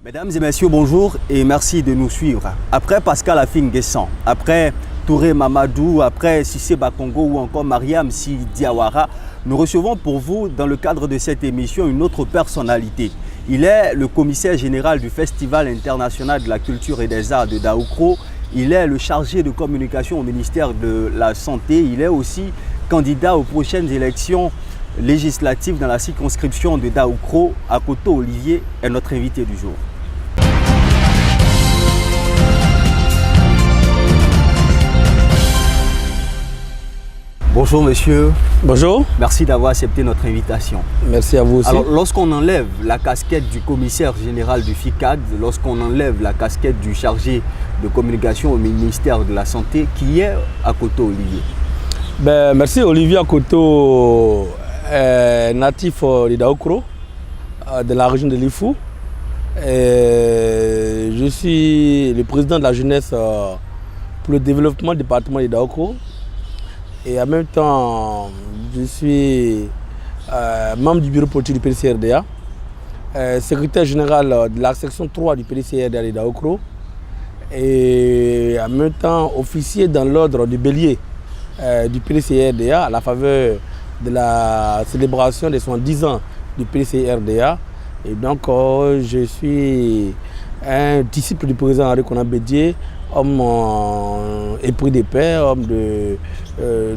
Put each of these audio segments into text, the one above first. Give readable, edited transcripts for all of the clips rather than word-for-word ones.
Mesdames et messieurs, bonjour et merci de nous suivre. Après Pascal Afin-Guessan, après Touré Mamadou, après Sissé Bakongo ou encore Mariam Sy Diawara, nous recevons pour vous, dans le cadre de cette émission, une autre personnalité. Il est le commissaire général du Festival international de la culture et des arts de Daoukro. Il est le chargé de communication au ministère de la Santé. Il est aussi candidat aux prochaines élections législatives dans la circonscription de Daoukro. Akoto Olivier est notre invité du jour. Bonjour monsieur. Bonjour. Merci d'avoir accepté notre invitation. Merci à vous aussi. Alors, lorsqu'on enlève la casquette du commissaire général du FICAD, lorsqu'on enlève la casquette du chargé de communication au ministère de la Santé, qui est Akoto Olivier? Merci Olivier Akoto, natif de Daoukro, de la région de Lifou. Je suis le président de la jeunesse pour le développement du département de Daoukro. Et en même temps, je suis membre du bureau politique du PDCRDA, secrétaire général de la section 3 du PDCRDA de Daoukro et en même temps officier dans l'ordre du bélier du PDCRDA à la faveur de la célébration des 110 ans du PDCRDA. Et donc, je suis un disciple du président Henri Konan Bédié, homme épris de paix, homme de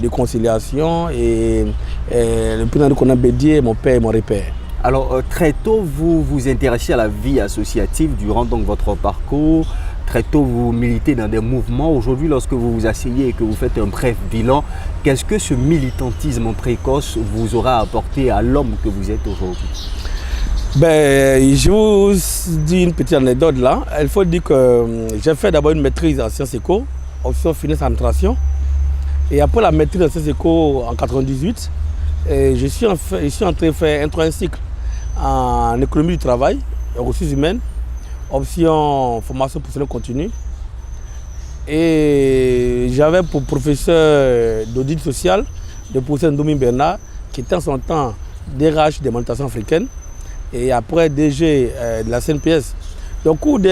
conciliation et le président Konan Bédié est mon père et mon repère. Alors très tôt vous vous intéressez à la vie associative durant donc votre parcours, très tôt vous militez dans des mouvements. Aujourd'hui lorsque vous vous asseyez et que vous faites un bref bilan, qu'est-ce que ce militantisme précoce vous aura apporté à l'homme que vous êtes aujourd'hui? Je vous dis une petite anecdote là. Il faut dire que j'ai fait d'abord une maîtrise en sciences éco, option finance et administration. Et après la maîtrise en sciences éco en 1998, je suis en train de faire un troisième cycle en économie du travail, et ressources humaines, option formation professionnelle continue. Et j'avais pour professeur d'audit social le professeur Ndoumi Bernard, qui était en son temps DRH des monetations africaines. Et après DG de la CNPS. Au cours d'une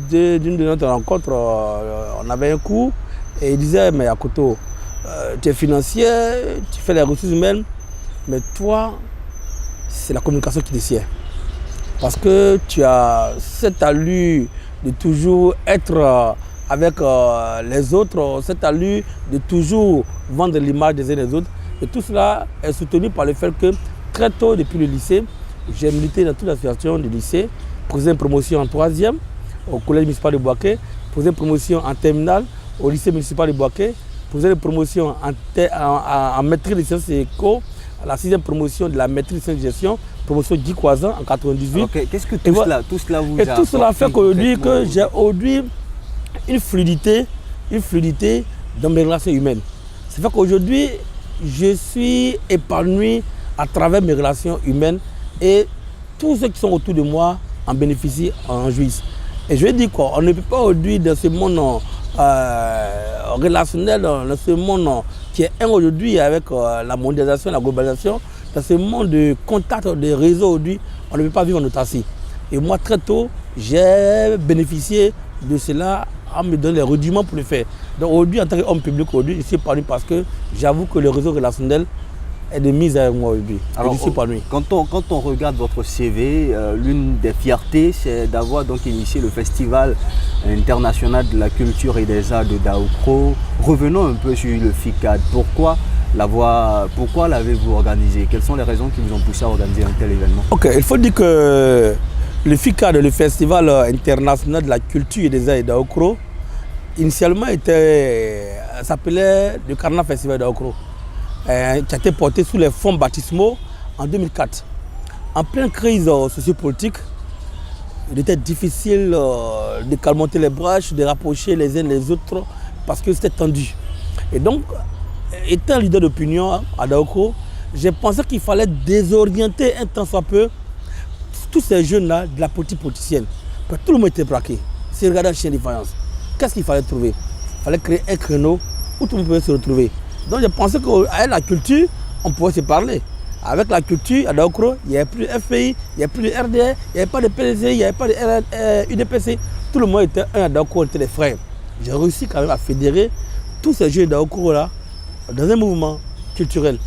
de notre rencontre, on avait un cours et il disait, mais Akoto, tu es financier, tu fais les ressources humaines, mais toi, c'est la communication qui te sied. Parce que tu as cette allure de toujours être avec les autres, cette allure de toujours vendre l'image des uns des autres. Et tout cela est soutenu par le fait que très tôt, depuis le lycée, j'ai milité dans toute la situation du lycée, posé une promotion en 3e au collège municipal de Bouaké, posé une promotion en terminale au lycée municipal de Bouaké, posé une promotion en maîtrise de sciences éco, la 6e promotion de la maîtrise de sciences de gestion, promotion Guy Croizan en 1998. Okay. Qu'est-ce que tout cela vous a tout cela fait qu'aujourd'hui j'ai une fluidité dans mes relations humaines. Ça fait qu'aujourd'hui je suis épanoui à travers mes relations humaines. Et tous ceux qui sont autour de moi en bénéficient, en jouissent. Et je veux dire quoi, on ne peut pas aujourd'hui dans ce monde relationnel, dans ce monde qui est aujourd'hui avec la mondialisation, la globalisation, dans ce monde de contact, de réseau aujourd'hui, on ne peut pas vivre en autarcie. Et moi très tôt, j'ai bénéficié de cela en me donnant les rudiments pour le faire. Donc aujourd'hui, en tant qu'homme public, aujourd'hui, je suis épanoui parce que j'avoue que le réseau relationnel est de mise avec moi aujourd'hui. Alors, quand on regarde votre CV, l'une des fiertés, c'est d'avoir donc initié le Festival international de la culture et des arts de Daoukro. Revenons un peu sur le FICAD. Pourquoi l'avez-vous organisé? Quelles sont les raisons qui vous ont poussé à organiser un tel événement? Ok, il faut dire que le FICAD, le Festival international de la culture et des arts de Daoukro, initialement s'appelait le Carnaval Festival de Daoukro. Qui a été porté sous les fonds baptismaux en 2004. En pleine crise sociopolitique, il était difficile de calmonter les brèches, de rapprocher les uns les autres parce que c'était tendu. Et donc, étant leader d'opinion à Daoukro, j'ai pensé qu'il fallait désorienter un tant soit peu tous ces jeunes-là de la politique politicienne. Parce que tout le monde était braqué. C'est regarder un chien de défaillance. Qu'est-ce qu'il fallait trouver? Il fallait créer un créneau où tout le monde pouvait se retrouver. Donc j'ai pensé qu'avec la culture, on pouvait se parler. Avec la culture à Daoukro, il n'y avait plus de FPI, il n'y avait plus de RDR, il n'y avait pas de PDC, il n'y avait pas de UDPC. Tout le monde était un à Daoukro, on était des frères. J'ai réussi quand même à fédérer tous ces jeunes Daoukro là dans un mouvement culturel.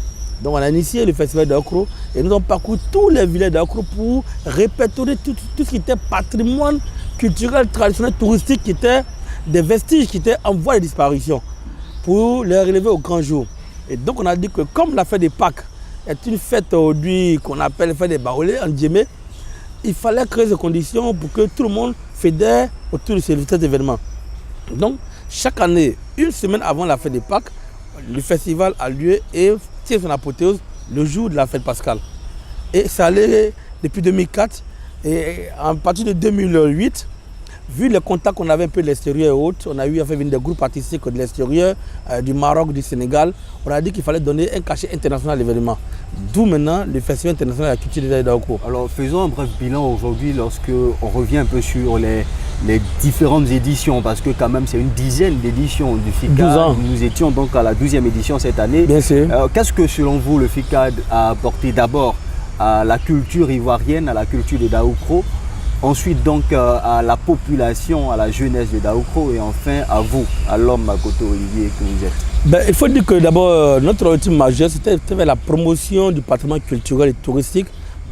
Donc on a initié le festival d'Daoukro et nous avons parcouru tous les villages d'Daoukro pour répertorier tout ce qui était patrimoine culturel, traditionnel, touristique, qui était des vestiges qui étaient en voie de disparition, pour les relever au grand jour. Et donc on a dit que comme la fête des Pâques est une fête aujourd'hui qu'on appelle la fête des Baolés en Djémé, il fallait créer ces conditions pour que tout le monde fédère autour de cet événement. Donc chaque année, une semaine avant la fête des Pâques, le festival a lieu et tire son apothéose le jour de la fête pascale. Et ça allait depuis 2004 et à partir de 2008, vu les contacts qu'on avait un peu de l'extérieur et autres, on a eu à faire venir des groupes artistiques de l'extérieur, du Maroc, du Sénégal. On a dit qu'il fallait donner un cachet international à l'événement. D'où maintenant le Festival international de la culture de Daoukro. Alors faisons un bref bilan aujourd'hui lorsque on revient un peu sur les différentes éditions, parce que quand même c'est une dizaine d'éditions du FICAD. 12 ans. Nous étions donc à la 12e édition cette année. Bien sûr. Qu'est-ce que selon vous le FICAD a apporté d'abord à la culture ivoirienne, à la culture de Daoukro, ensuite donc à la population, à la jeunesse de Daoukro et enfin à vous, à l'homme à côté Olivier que vous êtes? Il faut dire que d'abord notre objectif majeur c'était la promotion du patrimoine culturel et touristique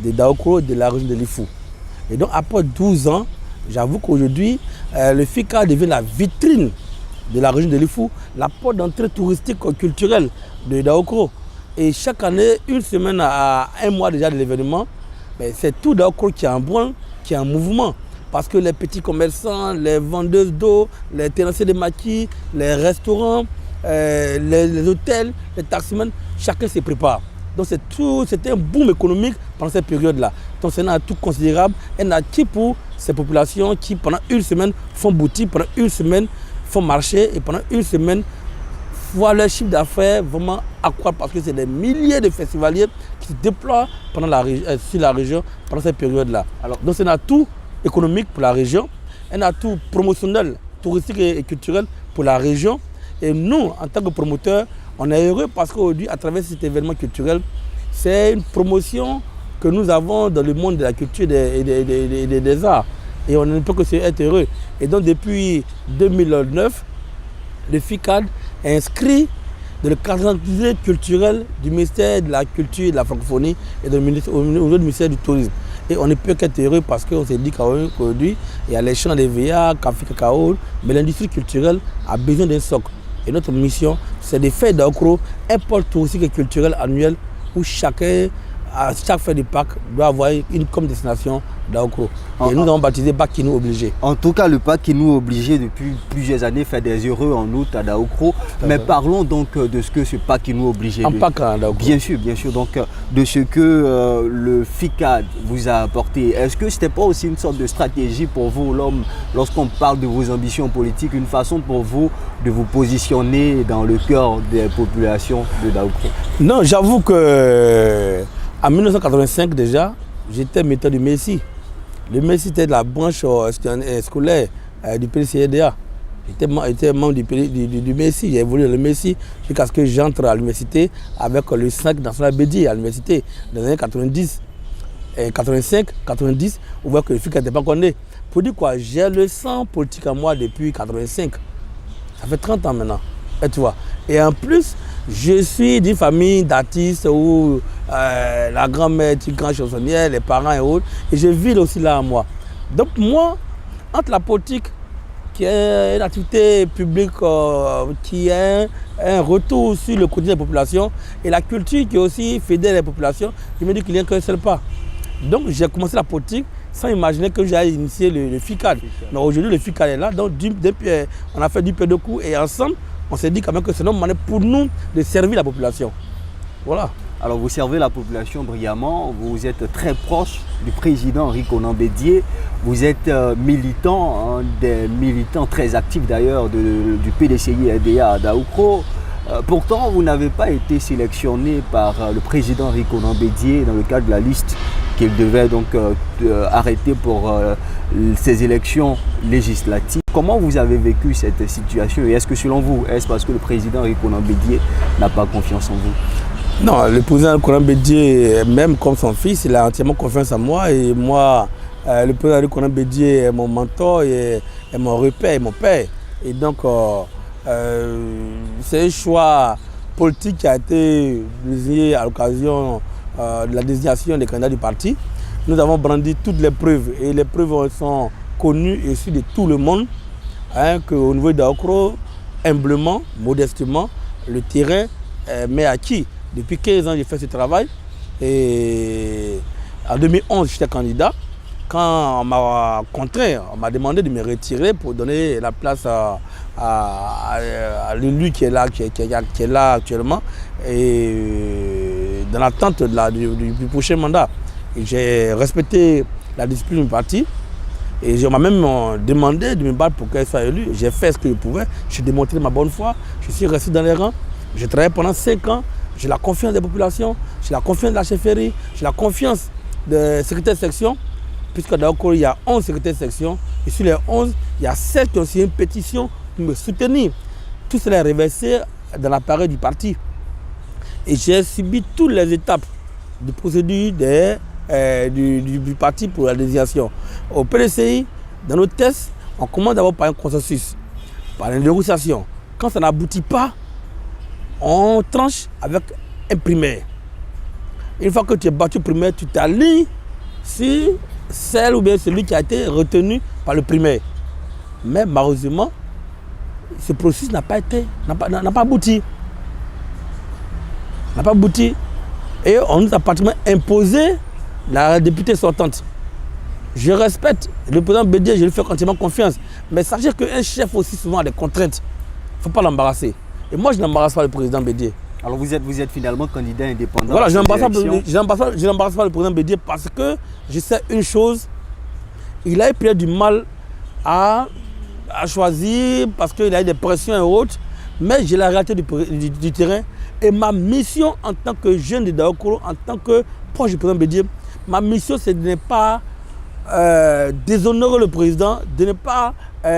de Daoukro et de la région de Lifou. Et donc après 12 ans, j'avoue qu'aujourd'hui le FICAD devient la vitrine de la région de Lifou, la porte d'entrée touristique et culturelle de Daoukro. Et chaque année, une semaine à un mois déjà de l'événement, c'est tout Daoukro qui est en branle, qui est en mouvement. Parce que les petits commerçants, les vendeuses d'eau, les tenanciers de maquis, les restaurants, les hôtels, les taximans, chacun se prépare. Donc c'était un boom économique pendant cette période-là. Donc c'est un atout considérable, un atout pour ces populations qui pendant une semaine font boutique, pendant une semaine font marché et pendant une semaine voient leur chiffre d'affaires vraiment accroître parce que c'est des milliers de festivaliers qui se déploient sur la région pendant cette période-là. Donc c'est un atout économique pour la région, un atout promotionnel, touristique et culturel pour la région. Et nous, en tant que promoteurs, on est heureux parce qu'aujourd'hui, à travers cet événement culturel, c'est une promotion que nous avons dans le monde de la culture et des arts. Et on ne peut que être heureux. Et donc depuis 2009, le FICAD est inscrit dans le calendrier culturel du ministère de la Culture et de la Francophonie et au niveau du ministère du Tourisme. Et on ne peut qu'être heureux parce qu'on s'est dit qu'aujourd'hui, il y a les champs de VA, café, cacao, mais l'industrie culturelle a besoin d'un socle. Et notre mission, c'est de faire d'Daoukro un pôle touristique et culturel annuel où chacun, à chaque fête de Pâques, doit avoir une comme destination Daoukro. Et nous avons baptisé Bakinou Obligé. En tout cas, le Bakinou Obligé, depuis plusieurs années, fait des heureux en août à Daoukro. Mais parlons donc de ce que ce Bakinou Obligé... En Pâques à Daoukro. Bien sûr, bien sûr. Donc, de ce que le FICAD vous a apporté. Est-ce que ce n'était pas aussi une sorte de stratégie pour vous, l'homme, lorsqu'on parle de vos ambitions politiques, une façon pour vous de vous positionner dans le cœur des populations de Daoukro? Non, j'avoue que en 1985 déjà, j'étais militant du MESI. Le MESI était de la branche scolaire du PCDA. J'étais membre du MESI. J'ai évolué dans le MESI jusqu'à ce que j'entre à l'université avec le 5 national Bédi à l'université dans les années 90. Et 85, 90, on voit que le FICAD n'était pas connu. Pour dire quoi, j'ai le sang politique à moi depuis 85. Ça fait 30 ans maintenant. Et tu vois. Et en plus, je suis d'une famille d'artistes où la grand-mère est une grande chansonnière, les parents et autres. Et je vis aussi là à moi. Donc moi, entre la politique, qui est une activité publique qui a un retour sur le quotidien des populations, et la culture qui est aussi fédère les populations, je me dis qu'il n'y a qu'un seul pas. Donc j'ai commencé la politique sans imaginer que j'allais initier le FICAD. Mais aujourd'hui, le FICAD est là. Donc on a fait du peu de coups et ensemble, on s'est dit quand même que c'est une manière pour nous de servir la population. Voilà. Alors vous servez la population brillamment, vous êtes très proche du président Henri Konan Bédié, vous êtes militant, des militants très actifs d'ailleurs du PDCI-RDA à Daoukro. Pourtant, vous n'avez pas été sélectionné par le président Henri Konan Bédié dans le cadre de la liste qu'il devait donc arrêter pour ces élections législatives. Comment vous avez vécu cette situation et est-ce que selon vous, est-ce parce que le président Henri Konan Bédié n'a pas confiance en vous? Non, le président Konan Bédié, même comme son fils, il a entièrement confiance en moi. Et moi, le président Konan Bédié est mon mentor, est mon repère, est mon père. Et donc, c'est un choix politique qui a été désigné à l'occasion de la désignation des candidats du parti. Nous avons brandi toutes les preuves et les preuves sont connues et issues de tout le monde, hein, qu'au niveau d'Aokro, humblement, modestement, le terrain m'est acquis. Depuis 15 ans, j'ai fait ce travail et en 2011, j'étais candidat. Quand on m'a contraint, on m'a demandé de me retirer pour donner la place à l'élu qui est là, qui est là actuellement, et dans l'attente du prochain mandat. J'ai respecté la discipline du parti et on m'a même demandé de me battre pour qu'elle soit élue. J'ai fait ce que je pouvais, j'ai démontré ma bonne foi, je suis resté dans les rangs, j'ai travaillé pendant 5 ans, j'ai la confiance des populations, j'ai la confiance de la chefferie, j'ai la confiance des secrétaires de section. Puisque dans le Congo, il y a 11 secrétaires de section, et sur les 11, il y a 7 qui ont signé une pétition pour me soutenir. Tout cela est reversé dans l'appareil du parti. Et j'ai subi toutes les étapes de procédure du parti pour la désignation. Au PDCI, dans nos tests, on commence d'abord par un consensus, par une négociation. Quand ça n'aboutit pas, on tranche avec un primaire. Une fois que tu es battu primaire, tu t'alignes sur celle ou bien celui qui a été retenu par le primaire. Mais malheureusement, ce processus n'a pas abouti. N'a pas abouti. Et on nous a pratiquement imposé la députée sortante. Je respecte le président Bédié, je lui fais entièrement confiance. Mais sachez qu'un chef aussi souvent a des contraintes. Il ne faut pas l'embarrasser. Et moi, je n'embarrasse pas le président Bédié. Alors vous êtes finalement candidat indépendant. Voilà, je n'embarrasse pas le président Bédié parce que je sais une chose, il a peut-être du mal à choisir parce qu'il a eu des pressions et autres, mais j'ai la réalité du terrain et ma mission en tant que jeune de Daokoro, en tant que proche du président Bédié, ma mission c'est de ne pas déshonorer le président, de ne pas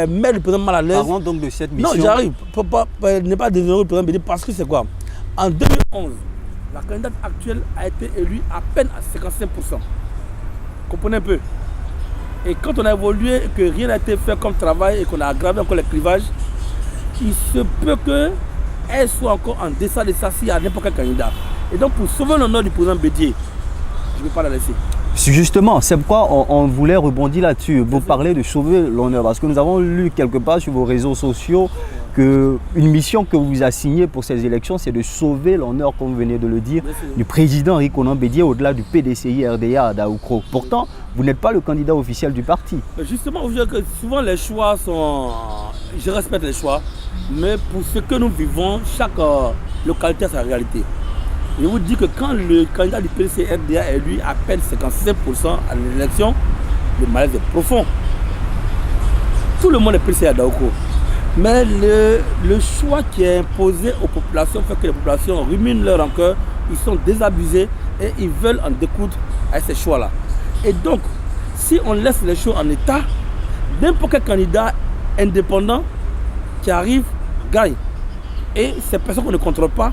mettre le président mal à l'aise. Parlons donc de cette mission. Non, j'arrive, ne pas déshonorer le président Bédié parce que c'est quoi? En 2011, la candidate actuelle a été élue à peine à 55%. Comprenez un peu. Et quand on a évolué et que rien n'a été fait comme travail et qu'on a aggravé encore les clivages, il se peut qu'elle soit encore en deçà de ça s'il y a n'importe quel candidat. Et donc pour sauver l'honneur du président Bédié, je ne vais pas la laisser. Justement, c'est pourquoi on voulait rebondir là-dessus. Vous parlez de sauver l'honneur, parce que nous avons lu quelque part sur vos réseaux sociaux qu'une mission que vous assignez pour ces élections, c'est de sauver l'honneur, comme vous venez de le dire, du président Henri Konan Bédié au-delà du PDCI RDA à Daokro. Pourtant, vous n'êtes pas le candidat officiel du parti. Justement, souvent les choix sont... Je respecte les choix, mais pour ce que nous vivons, chaque localité a sa réalité. Je vous dis que quand le candidat du PDCI RDA est élu à peine 55% à l'élection, le malaise est profond. Tout le monde est PDCI à Daokro. Mais le choix qui est imposé aux populations fait que les populations ruminent leur rancœur, ils sont désabusés et ils veulent en découdre avec ces choix-là. Et donc, si on laisse les choses en état, n'importe quel candidat indépendant qui arrive gagne. Et ces personnes qu'on ne contrôle pas,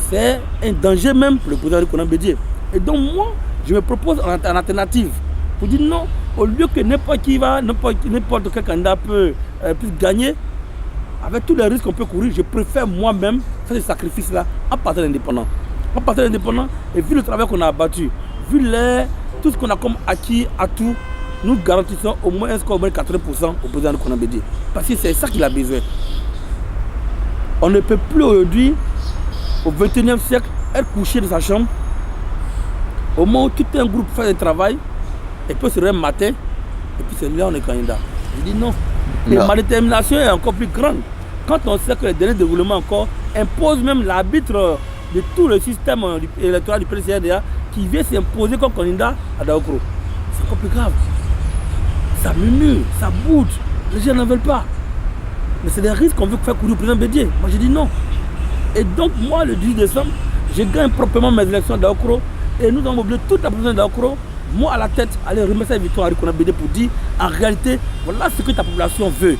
c'est un danger même pour le président Konan Bédié. Et donc moi, je me propose en alternative pour dire non, au lieu que n'importe quel candidat puisse gagner, avec tous les risques qu'on peut courir, je préfère moi-même faire ce sacrifice-là en partant indépendant. En partant indépendant, et vu le travail qu'on a abattu, vu tout ce qu'on a comme acquis à tout, nous garantissons au moins 80% au président Konan Bédié. Parce que c'est ça qu'il a besoin. On ne peut plus aujourd'hui, au XXIe siècle, être couché dans sa chambre, au moment où tout un groupe fait un travail, et peut se réveiller un matin, et puis c'est là on est candidat. Je dis non. Et ma détermination est encore plus grande. Quand on sait que les délais de déroulement encore imposent même l'arbitre de tout le système électoral du PDCRDA qui vient s'imposer comme candidat à Daokro. C'est encore plus grave. Ça murmure, ça bouge. Les gens n'en veulent pas. Mais c'est des risques qu'on veut faire courir au président Bédié. Moi j'ai dit non. Et donc moi le 10 décembre, je gagne proprement mes élections à Daokro et nous avons mobilisé toute la population de Daokro, moi à la tête, aller remettre la victoire à Henri Konan Bédié pour dire en réalité, voilà ce que ta population veut.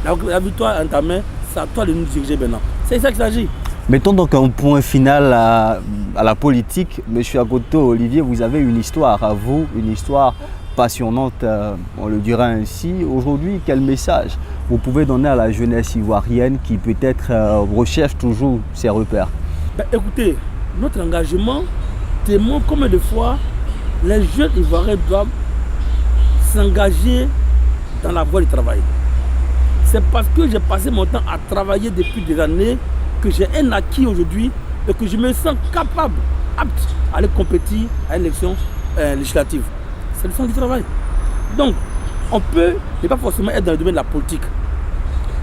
La victoire est en ta main, c'est à toi de nous diriger maintenant. C'est ça qu'il s'agit. Mettons donc un point final à la politique. Monsieur Akoto Olivier, vous avez une histoire à vous, une histoire passionnante, on le dira ainsi. Aujourd'hui, quel message vous pouvez donner à la jeunesse ivoirienne qui peut-être recherche toujours ses repères? Écoutez, notre engagement témoigne combien de fois les jeunes ivoiriens doivent s'engager dans la voie du travail. C'est parce que j'ai passé mon temps à travailler depuis des années que j'ai un acquis aujourd'hui et que je me sens capable, apte à aller compétir à une élection législative. C'est le sens du travail. Donc, on peut ne pas forcément être dans le domaine de la politique.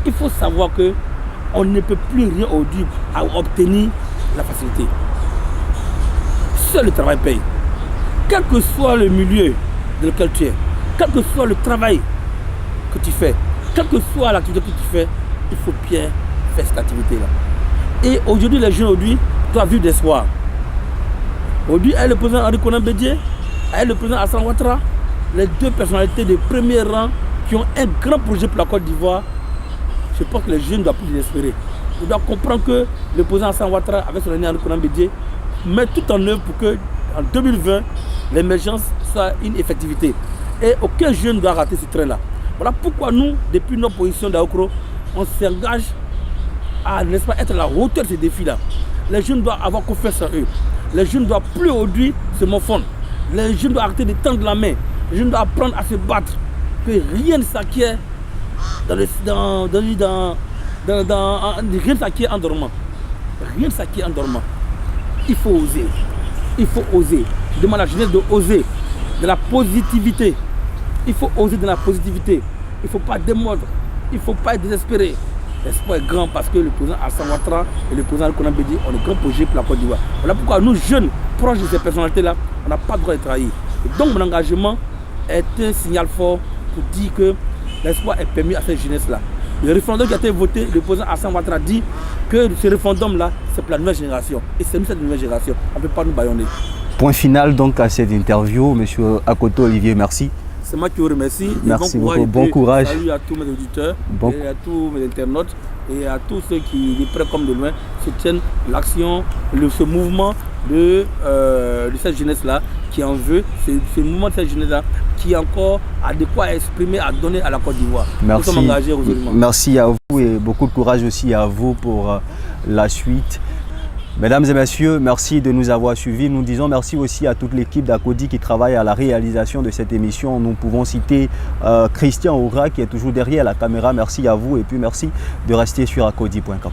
Il faut savoir qu'on ne peut plus rien aujourd'hui à obtenir la facilité. Seul le travail paye. Quel que soit le milieu dans lequel tu es, quel que soit le travail que tu fais, quelle que soit l'activité que tu fais, il faut bien faire cette activité-là. Et aujourd'hui, les jeunes doivent vivre d'espoir. Aujourd'hui, avec le président Henri Konan Bédié, avec le président Alassane Ouattara, les deux personnalités de premier rang qui ont un grand projet pour la Côte d'Ivoire, je pense que les jeunes ne doivent plus l'espérer. Ils doivent comprendre que le président Alassane Ouattara, avec son ami Henri Konan Bédié, met tout en œuvre pour que, en 2020, l'émergence soit une effectivité. Et aucun jeune ne doit rater ce train-là. Voilà pourquoi nous, depuis notre position d'Aokro, on s'engage à, n'est-ce pas, être à la hauteur de ces défis-là. Les jeunes doivent avoir confiance en eux. Les jeunes ne doivent plus aujourd'hui se morfondre. Les jeunes doivent arrêter de tendre la main. Les jeunes doivent apprendre à se battre. Que rien ne s'acquiert rien ne s'acquiert en dormant. Rien ne s'acquiert en dormant. Il faut oser. Il faut oser. Je demande à la jeunesse de oser. De la positivité. Il faut oser dans la positivité. Il ne faut pas démordre. Il ne faut pas être désespéré. L'espoir est grand parce que le président Alassane Ouattara et le président Konan Bédié ont de grands projets pour la Côte d'Ivoire. Voilà pourquoi nous, jeunes, proches de ces personnalités-là, on n'a pas le droit de trahir. Et donc mon engagement est un signal fort pour dire que l'espoir est permis à cette jeunesse-là. Le référendum qui a été voté, le président Alassane Ouattara dit que ce référendum-là, c'est pour la nouvelle génération. Et c'est nous, cette nouvelle génération. On ne peut pas nous bâillonner. Point final donc à cette interview. Monsieur Akoto Olivier, merci. C'est moi qui vous remercie. Merci beaucoup. Bon courage. Salut à tous mes auditeurs, et à tous mes internautes et à tous ceux qui, de près comme de loin, soutiennent l'action, ce mouvement de cette jeunesse-là qui en veut, ce mouvement de cette jeunesse-là qui encore a de quoi exprimer, à donner à la Côte d'Ivoire. Nous sommes engagés résolument. Merci à vous et beaucoup de courage aussi à vous pour la suite. Mesdames et messieurs, merci de nous avoir suivis. Nous disons merci aussi à toute l'équipe d'Akodi qui travaille à la réalisation de cette émission. Nous pouvons citer Christian Aura qui est toujours derrière la caméra. Merci à vous et puis merci de rester sur akodi.com.